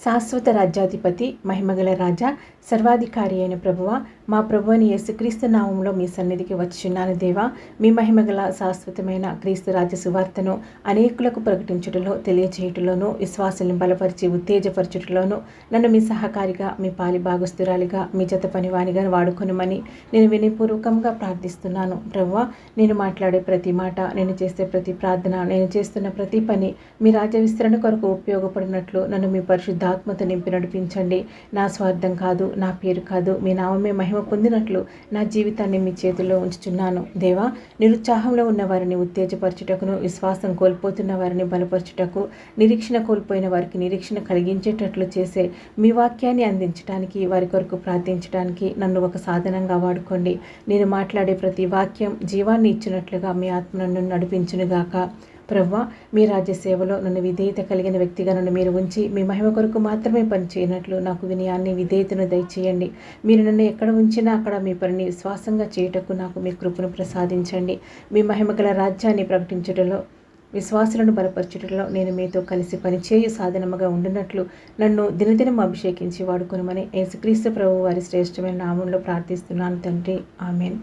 శాశ్వత రాజ్యాధిపతి, మహిమగల రాజా, సర్వాధికారి అయిన ప్రభువ, మా ప్రభు అని యేసుక్రీస్తు నామంలో మీ సన్నిధికి వచ్చున్నాను దేవా. మీ మహిమగల శాశ్వతమైన క్రీస్తు రాజ్య సువార్తను అనేకులకు ప్రకటించుటలో, తెలియచేయుటలోనూ, విశ్వాసాలను బలపరిచి ఉత్తేజపరచుటలోనూ నన్ను మీ సహకారిగా, మీ పాలి భాగస్తురాలిగా, మీ జత పనివానిగా వాడుకొనమని నేను వినయపూర్వకంగా ప్రార్థిస్తున్నాను. ప్రభువ, నేను మాట్లాడే ప్రతి మాట, నేను చేసే ప్రతి ప్రార్థన, నేను చేస్తున్న ప్రతి పని మీ రాజ్య విస్తరణ కొరకు ఉపయోగపడినట్లు నన్ను మీ పరిశుద్ధాత్మతో నింపి నడిపించండి. నా స్వార్థం కాదు, నా పేరు కాదు, మీ నామమే మహిమ పొందినట్లు నా జీవితాన్ని మీ చేతుల్లో ఉంచుచున్నాను. దేవా, నిరుత్సాహంలో ఉన్న వారిని ఉత్తేజపరచుటకును, విశ్వాసం కోల్పోతున్న వారిని బలపరచుటకు, నిరీక్షణ కోల్పోయిన వారికి నిరీక్షణ కలిగించేటట్లు చేసే మీ వాక్యాన్ని అందించడానికి, వారి కొరకు ప్రార్థించడానికి నన్ను ఒక సాధనంగా వాడుకోండి. నేను మాట్లాడే ప్రతి వాక్యం జీవాన్ని ఇచ్చినట్లుగా మీ ఆత్మ నన్ను నడిపించునుగాక. ప్రభువా, మీ రాజ్య సేవలో నన్ను విధేయత కలిగిన వ్యక్తిగా నన్ను మీరు ఉంచి మీ మహిమ కొరకు మాత్రమే పనిచేయనట్లు నాకు వినయాన్ని, విధేయతను దయచేయండి. మీరు నన్ను ఎక్కడ ఉంచినా అక్కడ మీ పనిని విశ్వాసంగా చేయుటకు నాకు మీ కృపను ప్రసాదించండి. మీ మహిమగల రాజ్యాన్ని ప్రకటించుటలో, విశ్వాసులను బలపరచుటలో నేను మీతో కలిసి పనిచేయు సాధనముగా ఉండినట్లు నన్ను దినదినం అభిషేకించి వాడుకొనమని యేసుక్రీస్తు ప్రభు వారి శ్రేష్టమైన నామంలో ప్రార్థిస్తున్నాను తండ్రి. ఆమెన్.